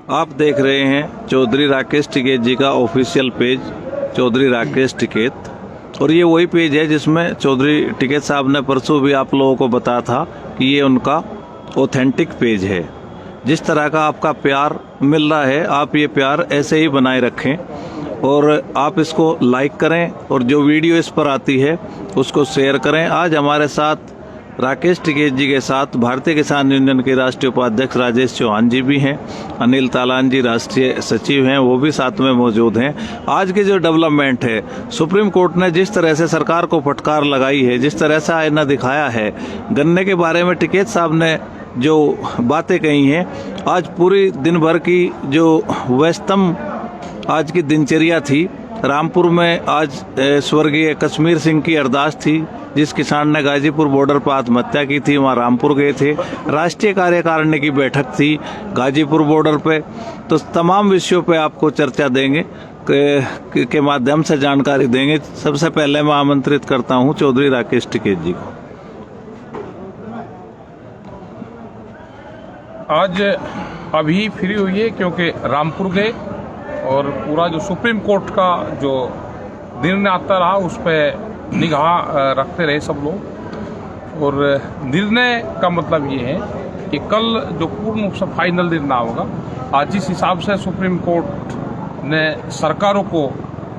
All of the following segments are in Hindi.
आप देख रहे हैं चौधरी राकेश टिकैत जी का ऑफिशियल पेज, चौधरी राकेश टिकैत। और ये वही पेज है जिसमें चौधरी टिकैत साहब ने परसों भी आप लोगों को बताया था कि ये उनका ऑथेंटिक पेज है। जिस तरह का आपका प्यार मिल रहा है, आप ये प्यार ऐसे ही बनाए रखें और आप इसको लाइक करें और जो वीडियो इस पर आती है उसको शेयर करें। आज हमारे साथ राकेश टिकैत जी के साथ भारतीय किसान यूनियन के राष्ट्रीय उपाध्यक्ष राजेश चौहान जी भी हैं, अनिल तालान जी राष्ट्रीय सचिव हैं, वो भी साथ में मौजूद हैं। आज की जो डेवलपमेंट है, सुप्रीम कोर्ट ने जिस तरह से सरकार को फटकार लगाई है, जिस तरह से आईना दिखाया है, गन्ने के बारे में टिकैत साहब ने जो बातें कही हैं, आज पूरी दिन भर की जो व्यस्तम आज की दिनचर्या थी, रामपुर में आज स्वर्गीय कश्मीर सिंह की अरदास थी। जिस किसान ने गाजीपुर बॉर्डर पर आत्महत्या की थी, वहाँ रामपुर गए थे। राष्ट्रीय कार्यकारिणी की बैठक थी गाजीपुर बॉर्डर पे। तो तमाम विषयों पे आपको चर्चा देंगे के माध्यम से जानकारी देंगे। सबसे पहले मैं आमंत्रित करता हूँ चौधरी राकेश टिकैत जी को। आज अभी फ्री हुई है क्योंकि रामपुर गए और पूरा जो सुप्रीम कोर्ट का जो निर्णय आता रहा उस पर निगाह रखते रहे सब लोग। और निर्णय का मतलब ये है कि कल जो पूर्ण रूप से फाइनल निर्णय होगा, आज जिस हिसाब से सुप्रीम कोर्ट ने सरकारों को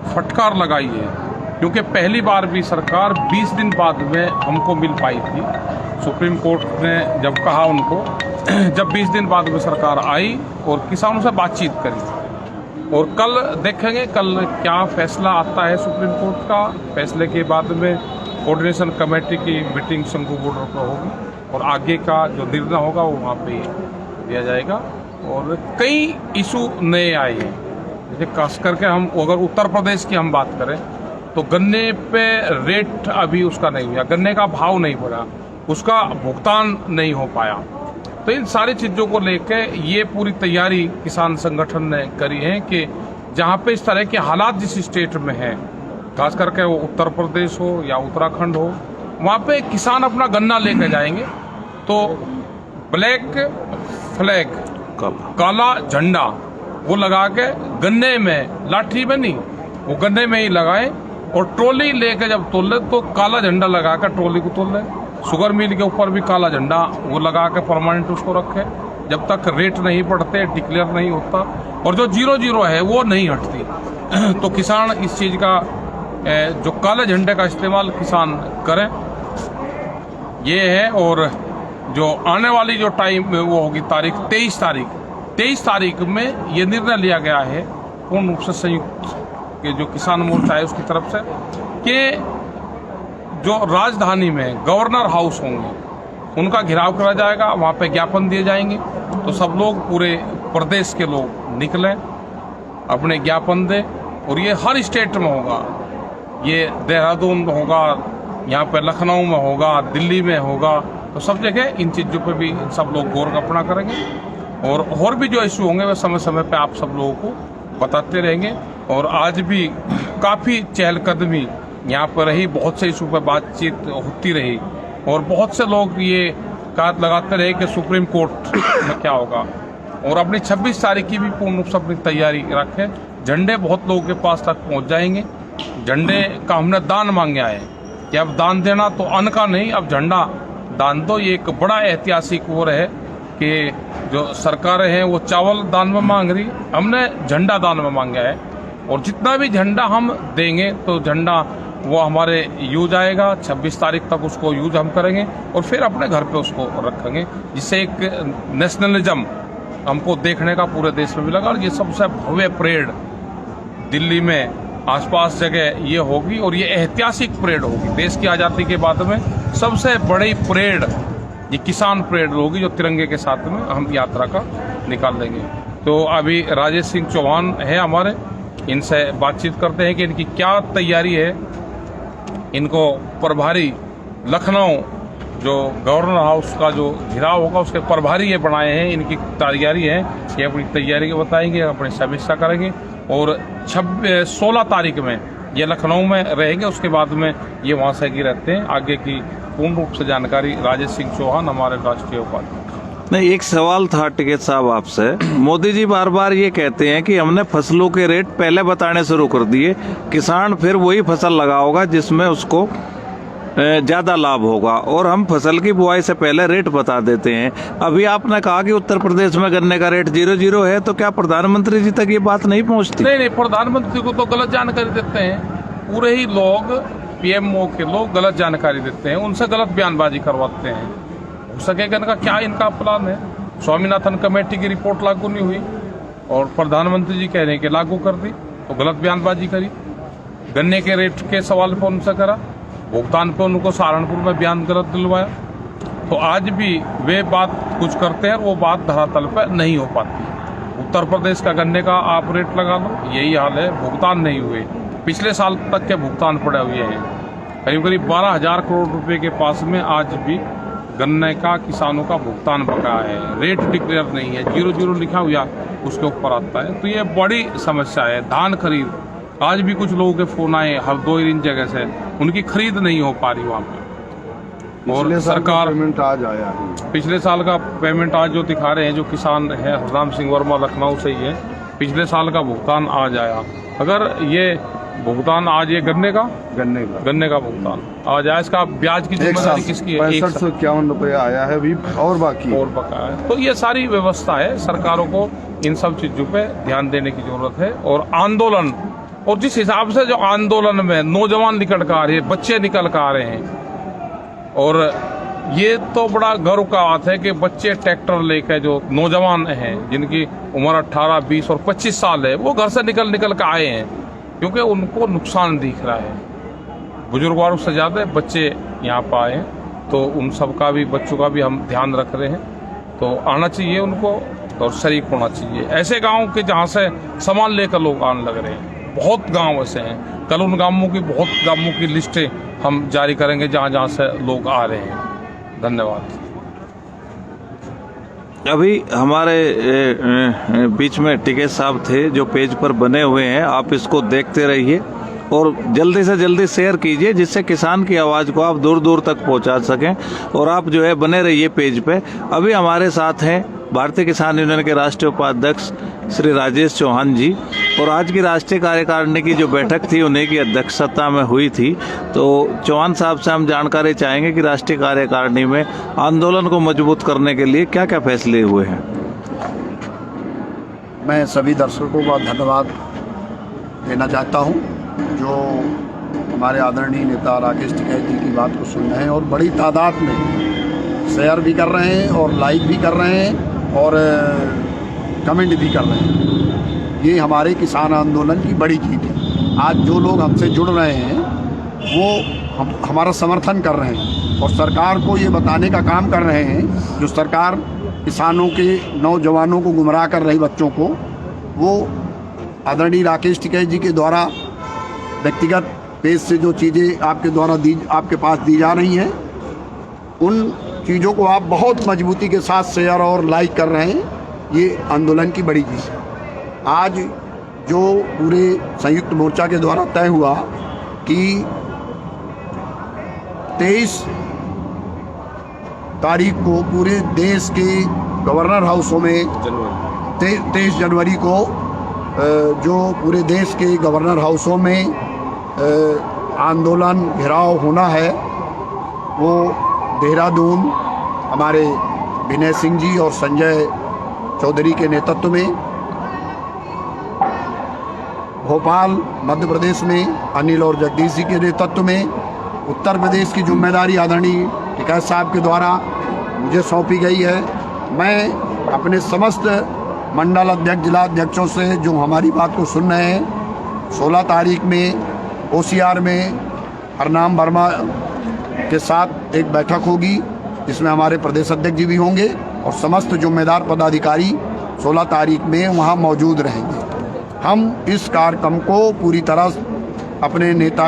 फटकार लगाई है, क्योंकि पहली बार भी सरकार 20 दिन बाद में हमको मिल पाई थी। सुप्रीम कोर्ट ने जब कहा उनको, जब 20 दिन बाद में सरकार आई और किसानों से बातचीत करी। और कल देखेंगे कल क्या फैसला आता है सुप्रीम कोर्ट का। फैसले के बाद में कोऑर्डिनेशन कमेटी की मीटिंग शंकु बॉर्डर पर होगी और आगे का जो निर्णय होगा वो वहाँ पे दिया जाएगा। और कई इशू नए आए हैं, जैसे खास करके हम अगर उत्तर प्रदेश की हम बात करें तो गन्ने पे रेट अभी उसका नहीं हुआ, गन्ने का भाव नहीं बढ़ा, उसका भुगतान नहीं हो पाया। तो इन सारी चीज़ों को लेकर ये पूरी तैयारी किसान संगठन ने करी है कि जहाँ पे इस तरह के हालात जिस स्टेट में हैं, खास करके वो उत्तर प्रदेश हो या उत्तराखंड हो, वहाँ पे किसान अपना गन्ना लेकर जाएंगे तो ब्लैक फ्लैग, काला झंडा वो लगा के गन्ने में, लाठी में नहीं, वो गन्ने में ही लगाए और ट्रॉली लेके जब तोल ले तो काला झंडा लगा कर ट्रॉली को तोल ले। शुगर मिल के ऊपर भी काला झंडा वो लगा के परमानेंट उसको रखे, जब तक रेट नहीं बढ़ते, डिक्लेयर नहीं होता और जो 0-0 है वो नहीं हटती। तो किसान इस चीज़ का जो काले झंडे का इस्तेमाल किसान करें, ये है। और जो आने वाली जो टाइम वो होगी तारीख 23 तारीख में ये निर्णय लिया गया है पूर्ण रूप से संयुक्त के जो किसान मोर्चा है उसकी तरफ से, कि जो राजधानी में गवर्नर हाउस होंगे उनका घेराव करा जाएगा, वहाँ पे ज्ञापन दिए जाएंगे। तो सब लोग, पूरे प्रदेश के लोग निकलें, अपने ज्ञापन दें। और ये हर स्टेट में होगा, ये देहरादून में होगा, यहाँ पे लखनऊ में होगा, दिल्ली में होगा। तो सब जगह इन चीज़ों पे भी सब लोग गौर अपना करेंगे और भी जो इशू होंगे वे समय समय पे आप सब लोगों को बताते रहेंगे। और आज भी काफ़ी चहलकदमी यहाँ पर रही, बहुत से इशू पर बातचीत होती रही और बहुत से लोग ये कात लगाते रहे कि सुप्रीम कोर्ट में क्या होगा। और अपनी 26 तारीख की भी पूर्ण रूप से अपनी तैयारी रखें। झंडे बहुत लोगों के पास तक पहुँच जाएंगे। झंडे का हमने दान मांगा है कि अब दान देना तो अन्न का नहीं, अब झंडा दान दो। ये एक बड़ा ऐतिहासिक वो है कि जो सरकारें हैं वो चावल दान में मांग रही, हमने झंडा दान में मांगा है। और जितना भी झंडा हम देंगे तो झंडा वो हमारे यूज आएगा। 26 तारीख तक उसको यूज हम करेंगे और फिर अपने घर पे उसको रखेंगे, जिससे एक नेशनलिज्म हमको देखने का पूरे देश में मिलेगा। और ये सबसे भव्य परेड दिल्ली में आसपास जगह ये होगी और ये ऐतिहासिक परेड होगी। देश की आज़ादी के बाद में सबसे बड़ी परेड ये किसान परेड होगी, जो तिरंगे के साथ में हम यात्रा का निकाल देंगे। तो अभी राजेश सिंह चौहान है हमारे, इनसे बातचीत करते हैं कि इनकी क्या तैयारी है। इनको प्रभारी लखनऊ जो गवर्नर हाउस का जो घेराव होगा उसके प्रभारी ये बनाए हैं, इनकी तैयारी है, ये अपनी तैयारी को बताएंगे, अपनी समीक्षा करेंगे। और 16 तारीख में ये लखनऊ में रहेंगे, उसके बाद में ये वहाँ से रहते हैं। आगे की पूर्ण रूप से जानकारी राजेश सिंह चौहान, हमारे राष्ट्रीय उपाध्यक्ष। नहीं, एक सवाल था टिकैत साहब आपसे। मोदी जी बार बार ये कहते हैं कि हमने फसलों के रेट पहले बताने शुरू कर दिए, किसान फिर वही फसल लगाओगा जिसमें उसको ज्यादा लाभ होगा, और हम फसल की बुआई से पहले रेट बता देते हैं। अभी आपने कहा कि उत्तर प्रदेश में गन्ने का रेट 0 है, तो क्या प्रधानमंत्री जी तक ये बात नहीं पहुंचती? नहीं, प्रधानमंत्री को तो गलत जानकारी देते हैं। पूरे ही लोग, पीएमओ के लोग गलत जानकारी देते हैं, उनसे गलत बयानबाजी करवाते हैं। हो सकेगा इनका क्या इनका प्लान है? स्वामीनाथन कमेटी की रिपोर्ट लागू नहीं हुई और प्रधानमंत्री जी कह रहे हैं कि लागू कर दी, तो गलत बयानबाजी करी। गन्ने के रेट के सवाल पर उनसे करा, भुगतान पे उनको सहारनपुर में बयान गलत दिलवाया। तो आज भी वे बात कुछ करते हैं और वो बात धरातल पर नहीं हो पाती। उत्तर प्रदेश का गन्ने का आप रेट लगा लो, यही हाल है, भुगतान नहीं हुए। पिछले साल तक के भुगतान पड़े हुए हैं, करीब करीब 12,000 करोड़ रुपए के पास में आज भी गन्ने का किसानों का भुगतान बकाया है। रेट डिक्लेयर नहीं है, 0 लिखा हुआ उसके ऊपर आता है। तो ये बड़ी समस्या है। धान खरीद, आज भी कुछ लोगों के फोन आए हर 2 जगह से, उनकी खरीद नहीं हो पा रही वहाँ पे। और सरकार पेमेंट आज आया है, पिछले साल का पेमेंट आज जो दिखा रहे हैं, जो किसान है हरराम सिंह वर्मा लखनऊ से ही है, पिछले साल का भुगतान आज आया। अगर ये भुगतान आज, ये गन्ने का भुगतान आज आया, इसका ब्याज की जिम्मेदारी किसकी है? 6551 रुपया आया है अभी और बाकी और बकाया है। तो ये सारी व्यवस्था है, सरकारों को इन सब चीजों पे ध्यान देने की जरूरत है। और आंदोलन, और जिस हिसाब से जो आंदोलन में नौजवान निकल कर आ रहे हैं, बच्चे निकल कर आ रहे हैं, और ये तो बड़ा गर्व का बात है कि बच्चे ट्रैक्टर लेकर, जो नौजवान हैं जिनकी उम्र 18, 20 और 25 साल है, वो घर से निकल कर आए हैं, क्योंकि उनको नुकसान दिख रहा है। बुजुर्ग वालों से ज़्यादा बच्चे यहाँ पर आए हैं, तो उन सब का भी, बच्चों का भी हम ध्यान रख रहे हैं। तो आना चाहिए उनको और शरीक होना चाहिए। ऐसे गाँव के जहाँ से सामान लेकर लोग आने लग रहे हैं, बहुत गांव ऐसे हैं। कल उन बहुत गांवों की लिस्टें हम जारी करेंगे जहां जहां से लोग आ रहे हैं। धन्यवाद। अभी हमारे बीच में टिकैत साहब थे जो पेज पर बने हुए हैं, आप इसको देखते रहिए और जल्दी से जल्दी शेयर कीजिए, जिससे किसान की आवाज़ को आप दूर दूर तक पहुंचा सकें। और आप जो है बने रहिए पेज पे। अभी हमारे साथ हैं भारतीय किसान यूनियन के राष्ट्रीय उपाध्यक्ष श्री राजेश चौहान जी, और आज की राष्ट्रीय कार्यकारिणी की जो बैठक थी उन्हीं की अध्यक्षता में हुई थी। तो चौहान साहब से हम जानकारी चाहेंगे कि राष्ट्रीय कार्यकारिणी में आंदोलन को मजबूत करने के लिए क्या क्या फैसले हुए हैं। मैं सभी दर्शकों का धन्यवाद देना चाहता हूं, जो हमारे आदरणीय नेता राकेश टिकैत जी की बात को सुन रहे हैं और बड़ी तादाद में शेयर भी कर रहे हैं और लाइक भी कर रहे हैं और कमेंट भी कर रहे हैं। ये हमारे किसान आंदोलन की बड़ी जीत है। आज जो लोग हमसे जुड़ रहे हैं वो हमारा समर्थन कर रहे हैं और सरकार को ये बताने का काम कर रहे हैं, जो सरकार किसानों के नौजवानों को गुमराह कर रही, बच्चों को, वो आदरणीय राकेश टिकैत जी के द्वारा व्यक्तिगत पेज से जो चीज़ें आपके पास दी जा रही हैं, उन चीज़ों को आप बहुत मजबूती के साथ शेयर और लाइक कर रहे हैं। ये आंदोलन की बड़ी चीज़ है। आज जो पूरे संयुक्त मोर्चा के द्वारा तय हुआ कि 23 तारीख को पूरे देश के गवर्नर हाउसों में 23 जनवरी को जो पूरे देश के गवर्नर हाउसों में आंदोलन घेराव होना है, वो देहरादून हमारे विनय सिंह जी और संजय चौधरी के नेतृत्व में, भोपाल मध्य प्रदेश में अनिल और जगदीश जी के नेतृत्व में, उत्तर प्रदेश की जिम्मेदारी आदरणीय टिकैत साहब के द्वारा मुझे सौंपी गई है। मैं अपने समस्त मंडल अध्यक्ष, जिला अध्यक्षों से जो हमारी बात को सुन रहे हैं, 16 तारीख में OCR में हरनाम वर्मा के साथ एक बैठक होगी, जिसमें हमारे प्रदेश अध्यक्ष जी भी होंगे और समस्त जिम्मेदार पदाधिकारी 16 तारीख में वहां मौजूद रहेंगे। हम इस कार्यक्रम को पूरी तरह अपने नेता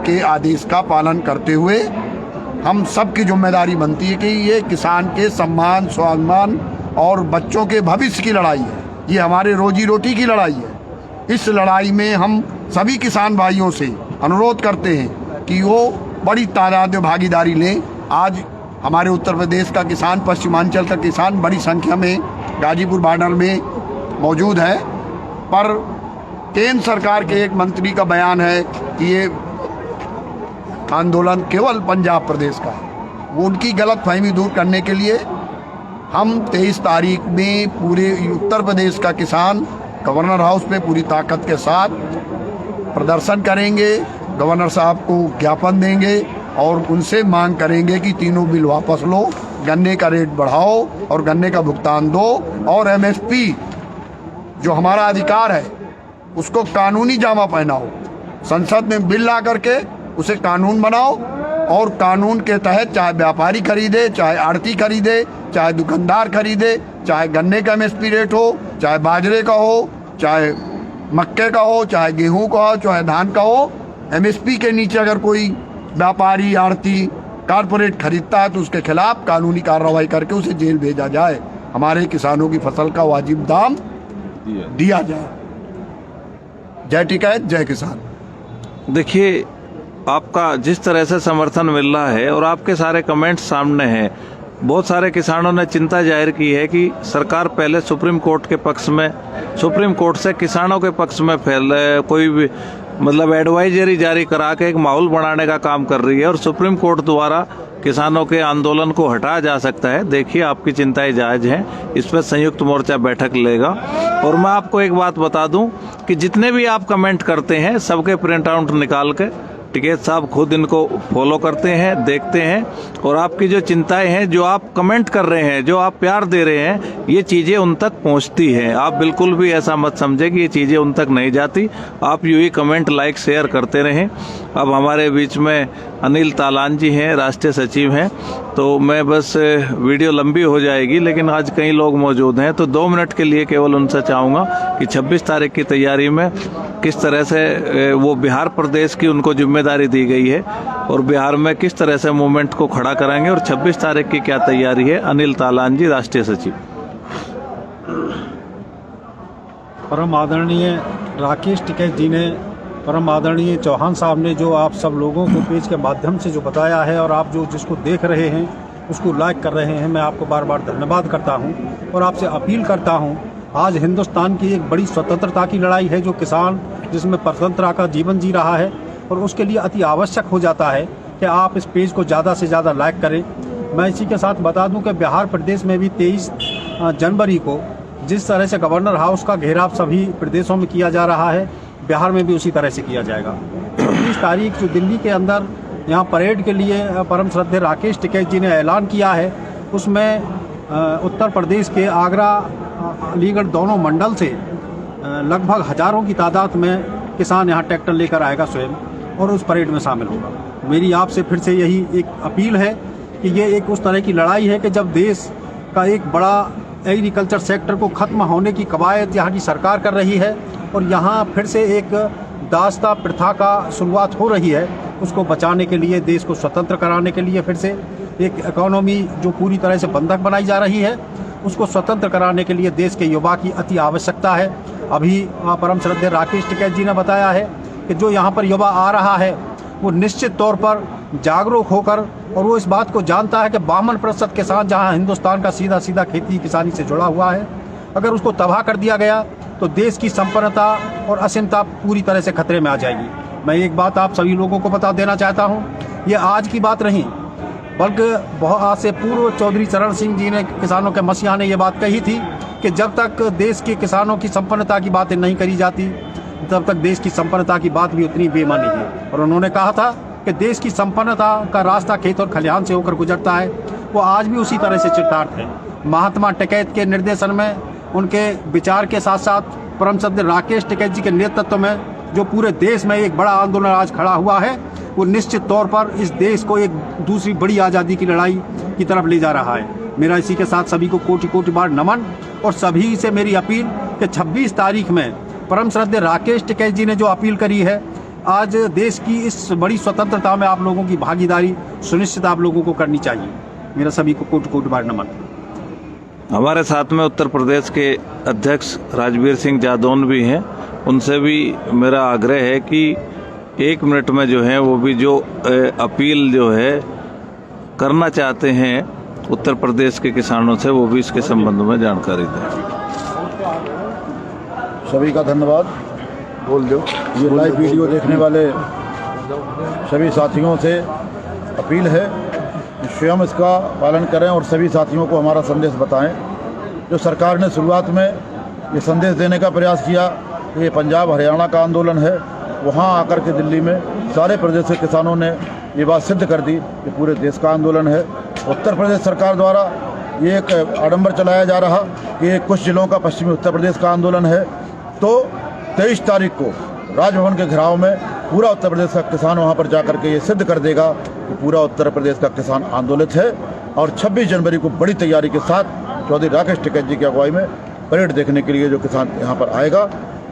के आदेश का पालन करते हुए, हम सब की जिम्मेदारी बनती है कि ये किसान के सम्मान, स्वाभिमान और बच्चों के भविष्य की लड़ाई है। ये हमारे रोजी रोटी की लड़ाई है। इस लड़ाई में हम सभी किसान भाइयों से अनुरोध करते हैं कि वो बड़ी तादाद में भागीदारी लें। आज हमारे उत्तर प्रदेश का किसान, पश्चिमांचल का किसान बड़ी संख्या में गाजीपुर बॉर्डर में मौजूद है। पर केंद्र सरकार के एक मंत्री का बयान है कि ये आंदोलन केवल पंजाब प्रदेश का है। वो उनकी गलतफहमी दूर करने के लिए हम 23 तारीख में पूरे उत्तर प्रदेश का किसान गवर्नर हाउस पे पूरी ताकत के साथ प्रदर्शन करेंगे, गवर्नर साहब को ज्ञापन देंगे और उनसे मांग करेंगे कि तीनों बिल वापस लो, गन्ने का रेट बढ़ाओ और गन्ने का भुगतान दो, और एमएसपी जो हमारा अधिकार है उसको कानूनी जामा पहनाओ। संसद में बिल ला करके उसे कानून बनाओ और कानून के तहत चाहे व्यापारी खरीदे, चाहे आड़ती खरीदे, चाहे दुकानदार खरीदे, चाहे गन्ने का एमएसपी रेट हो, चाहे बाजरे का हो, चाहे मक्के का हो, चाहे गेहूं का हो, चाहे धान का हो, एमएसपी के नीचे अगर कोई व्यापारी, आड़ती, कारपोरेट खरीदता है तो उसके खिलाफ कानूनी कार्रवाई करके उसे जेल भेजा जाए। हमारे किसानों की फसल का वाजिब दाम दिया जाए। जय टिकैत, जय किसान। देखिए, आपका जिस तरह से समर्थन मिल रहा है और आपके सारे कमेंट्स सामने हैं, बहुत सारे किसानों ने चिंता जाहिर की है कि सरकार पहले सुप्रीम कोर्ट के पक्ष में, सुप्रीम कोर्ट से किसानों के पक्ष में कोई भी मतलब एडवाइजरी जारी करा के एक माहौल बनाने का काम कर रही है और सुप्रीम कोर्ट द्वारा किसानों के आंदोलन को हटाया जा सकता है। देखिए, आपकी चिंताएं जायज हैं, इस पर संयुक्त मोर्चा बैठक लेगा। और मैं आपको एक बात बता दूं कि जितने भी आप कमेंट करते हैं सबके प्रिंट आउट निकाल के टिकैत साहब खुद इनको फॉलो करते हैं, देखते हैं, और आपकी जो चिंताएं हैं, जो आप कमेंट कर रहे हैं, जो आप प्यार दे रहे हैं, ये चीज़ें उन तक पहुंचती हैं। आप बिल्कुल भी ऐसा मत समझे कि ये चीज़ें उन तक नहीं जाती। आप यूँ ही कमेंट, लाइक, शेयर करते रहें। अब हमारे बीच में अनिल तालान जी हैं, राष्ट्रीय सचिव हैं, तो मैं बस वीडियो लंबी हो जाएगी लेकिन आज कई लोग मौजूद हैं, तो 2 मिनट के लिए केवल उनसे चाहूँगा कि 26 तारीख की तैयारी में किस तरह से वो बिहार प्रदेश की उनको जिम्मेदारी दी गई है और बिहार में किस तरह से मूवमेंट को खड़ा कराएंगे और 26 तारीख की क्या तैयारी है। अनिल तालान जी, राष्ट्रीय सचिव। परम आदरणीय राकेश टिकैत जी ने, परम आदरणीय चौहान साहब ने जो आप सब लोगों को पेज के माध्यम से जो बताया है और आप जो जिसको देख रहे हैं उसको लाइक कर रहे हैं, मैं आपको बार बार धन्यवाद करता हूं और आपसे अपील करता हूं। आज हिंदुस्तान की एक बड़ी स्वतंत्रता की लड़ाई है जो किसान जिसमें स्वतंत्रता का जीवन जी रहा है और उसके लिए अति आवश्यक हो जाता है कि आप इस पेज को ज़्यादा से ज़्यादा लाइक करें। मैं इसी के साथ बता दूं कि बिहार प्रदेश में भी 23 जनवरी को जिस तरह से गवर्नर हाउस का घेराव सभी प्रदेशों में किया जा रहा है, बिहार में भी उसी तरह से किया जाएगा। 26 तारीख जो दिल्ली के अंदर यहाँ परेड के लिए परम श्रद्धेय राकेश टिकैत जी ने ऐलान किया है, उसमें उत्तर प्रदेश के आगरा, अलीगढ़ दोनों मंडल से लगभग हजारों की तादाद में किसान यहाँ ट्रैक्टर लेकर आएगा स्वयं और उस परेड में शामिल होगा। मेरी आपसे फिर से यही एक अपील है कि ये एक उस तरह की लड़ाई है कि जब देश का एक बड़ा एग्रीकल्चर सेक्टर को ख़त्म होने की कवायद यहाँ की सरकार कर रही है और यहाँ फिर से एक दास्ता प्रथा का शुरुआत हो रही है, उसको बचाने के लिए, देश को स्वतंत्र कराने के लिए फिर से एक इकोनॉमी जो पूरी तरह से बंधक बनाई जा रही है, उसको स्वतंत्र कराने के लिए देश के युवा की अति आवश्यकता है। अभी परम श्रद्धेय राकेश टिकैत जी ने बताया है कि जो यहाँ पर युवा आ रहा है वो निश्चित तौर पर जागरूक होकर और वो इस बात को जानता है कि 52% किसान जहाँ हिंदुस्तान का सीधा सीधा खेती किसानी से जुड़ा हुआ है, अगर उसको तबाह कर दिया गया तो देश की संपन्नता और असीमता पूरी तरह से खतरे में आ जाएगी। मैं एक बात आप सभी लोगों को बता देना चाहता हूँ, ये आज की बात नहीं बल्कि बहुत आज से पूर्व चौधरी चरण सिंह जी ने, किसानों के मसीहा ने ये बात कही थी कि जब तक देश के किसानों की संपन्नता की बातें नहीं करी जाती तब तक देश की संपन्नता की बात भी उतनी बेमानी है। और उन्होंने कहा था कि देश की संपन्नता का रास्ता खेत और खलिहान से होकर गुजरता है, वो आज भी उसी तरह से चितार्थ है। महात्मा टिकैत के निर्देशन में, उनके विचार के साथ साथ परम श्रद्धेय राकेश टिकैत जी के नेतृत्व में जो पूरे देश में एक बड़ा आंदोलन आज खड़ा हुआ है, वो निश्चित तौर पर इस देश को एक दूसरी बड़ी आज़ादी की लड़ाई की तरफ ले जा रहा है। मेरा इसी के साथ सभी को कोटि कोटि बार नमन और सभी से मेरी अपील कि 26 तारीख में परम श्रद्धेय राकेश टिकैत जी ने जो अपील करी है, आज देश की इस बड़ी स्वतंत्रता में आप लोगों की भागीदारी सुनिश्चित आप लोगों को करनी चाहिए। मेरा सभी को कोटि कोटि बार नमन। हमारे साथ में उत्तर प्रदेश के अध्यक्ष राजवीर सिंह जादौन भी हैं, उनसे भी मेरा आग्रह है कि 1 मिनट में जो है वो भी जो अपील जो है करना चाहते हैं उत्तर प्रदेश के किसानों से, वो भी इसके संबंध में जानकारी दें। सभी का धन्यवाद। बोल दो। ये लाइव वीडियो देखने वाले सभी साथियों से अपील है कि स्वयं इसका पालन करें और सभी साथियों को हमारा संदेश बताएं। जो सरकार ने शुरुआत में ये संदेश देने का प्रयास किया कि ये पंजाब हरियाणा का आंदोलन है, वहाँ आकर के दिल्ली में सारे प्रदेश के किसानों ने ये बात सिद्ध कर दी कि पूरे देश का आंदोलन है। उत्तर प्रदेश सरकार द्वारा ये एक आडंबर चलाया जा रहा कि ये कुछ जिलों का पश्चिमी उत्तर प्रदेश का आंदोलन है। तो 23 तारीख को राजभवन के घेराव में पूरा उत्तर प्रदेश का किसान वहाँ पर जाकर के ये सिद्ध कर देगा कि पूरा उत्तर प्रदेश का किसान आंदोलित है। और 26 जनवरी को बड़ी तैयारी के साथ चौधरी राकेश टिकैत जी की अगुवाई में परेड देखने के लिए जो किसान यहाँ पर आएगा,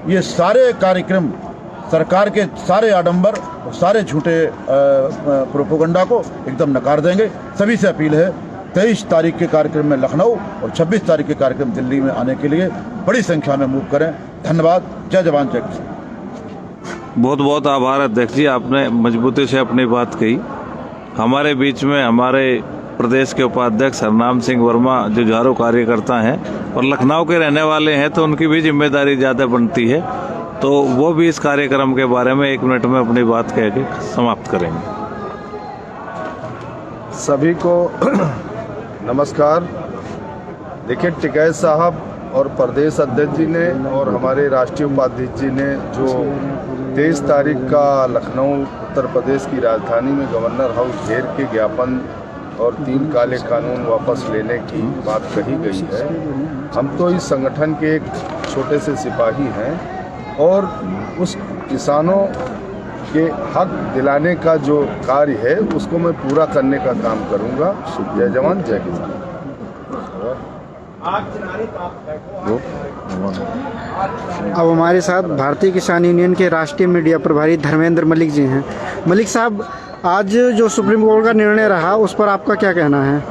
ये सारे कार्यक्रम सरकार के सारे आडंबर और सारे झूठे प्रोपोगंडा को एकदम नकार देंगे। सभी से अपील है 23 तारीख के कार्यक्रम में लखनऊ और 26 तारीख के कार्यक्रम दिल्ली में आने के लिए बड़ी संख्या में मूव करें। धन्यवाद। जय जवान जय किसान। बहुत बहुत आभार अध्यक्ष जी, आपने मजबूती से अपनी बात कही। हमारे बीच में हमारे प्रदेश के उपाध्यक्ष हरनाम सिंह वर्मा जो झाड़ू कार्यकर्ता हैं और लखनऊ के रहने वाले हैं, तो उनकी भी जिम्मेदारी ज़्यादा बनती है, तो वो भी इस कार्यक्रम के बारे में 1 मिनट में अपनी बात कह के समाप्त करेंगे। सभी को नमस्कार। देखिए, टिकैत साहब और प्रदेश अध्यक्ष जी ने और हमारे राष्ट्रीय उपाध्यक्ष जी ने जो 23 तारीख का लखनऊ उत्तर प्रदेश की राजधानी में गवर्नर हाउस घेर के ज्ञापन और 3 काले कानून वापस लेने की बात कही गई है, हम तो इस संगठन के एक छोटे से सिपाही हैं और उस किसानों के हक दिलाने का जो कार्य है उसको मैं पूरा करने का काम करूंगा। जय जवान जय किसान। अब हमारे साथ भारतीय किसान यूनियन के राष्ट्रीय मीडिया प्रभारी धर्मेंद्र मलिक जी हैं। मलिक साहब, आज जो सुप्रीम कोर्ट का निर्णय रहा उस पर आपका क्या कहना है?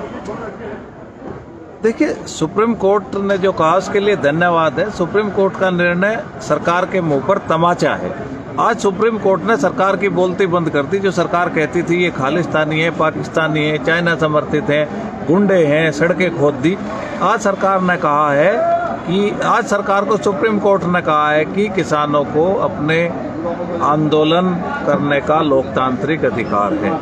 देखिए, सुप्रीम कोर्ट ने जो कहा उसके लिए धन्यवाद है। सुप्रीम कोर्ट का निर्णय सरकार के मुंह पर तमाचा है। आज सुप्रीम कोर्ट ने सरकार की बोलती बंद कर दी। जो सरकार कहती थी ये खालिस्तानी है, पाकिस्तानी है, चाइना समर्थित है, गुंडे हैं, सड़कें खोद दी, आज सरकार ने कहा है कि आज सरकार को सुप्रीम कोर्ट ने कहा है कि किसानों को अपने आंदोलन करने का लोकतांत्रिक अधिकार है।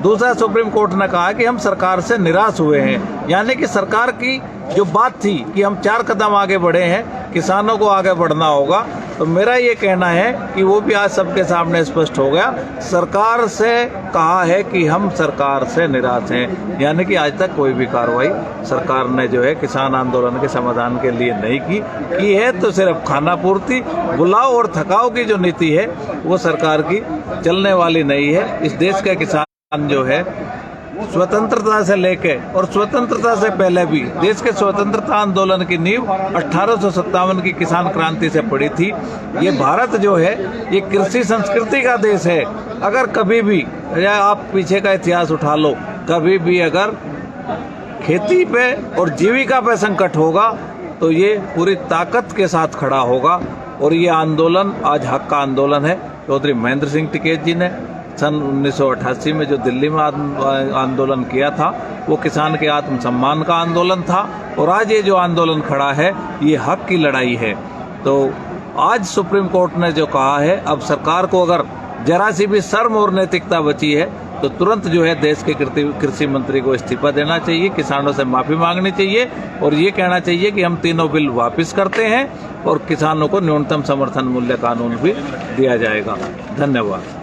दूसरा, सुप्रीम कोर्ट ने कहा कि हम सरकार से निराश हुए हैं, यानी कि सरकार की जो बात थी कि हम 4 कदम आगे बढ़े हैं, किसानों को आगे बढ़ना होगा, तो मेरा ये कहना है कि वो भी आज सबके सामने स्पष्ट हो गया। सरकार से कहा है कि हम सरकार से निराश हैं, यानी कि आज तक कोई भी कार्रवाई सरकार ने जो है किसान आंदोलन के समाधान के लिए नहीं की है, तो सिर्फ खाना पूर्ति, बुलाओ और थकाओ की जो नीति है वो सरकार की चलने वाली नहीं है। इस देश के किसान जो है स्वतंत्रता से लेके और स्वतंत्रता से पहले भी देश के स्वतंत्रता आंदोलन की नींव 1857 की किसान क्रांति से पड़ी थी। ये भारत जो है ये कृषि संस्कृति का देश है। अगर कभी भी, या आप पीछे का इतिहास उठा लो, कभी भी अगर खेती पे और जीविका पे संकट होगा तो ये पूरी ताकत के साथ खड़ा होगा। और ये आंदोलन आज हक का आंदोलन है। चौधरी महेंद्र सिंह टिकैत जी ने सन 1988 में जो दिल्ली में आंदोलन किया था वो किसान के आत्मसम्मान का आंदोलन था, और आज ये जो आंदोलन खड़ा है ये हक की लड़ाई है। तो आज सुप्रीम कोर्ट ने जो कहा है, अब सरकार को अगर जरा सी भी शर्म और नैतिकता बची है तो तुरंत जो है देश के कृषि मंत्री को इस्तीफा देना चाहिए, किसानों से माफी मांगनी चाहिए और ये कहना चाहिए कि हम तीनों बिल वापस करते हैं और किसानों को न्यूनतम समर्थन मूल्य कानून भी दिया जाएगा। धन्यवाद।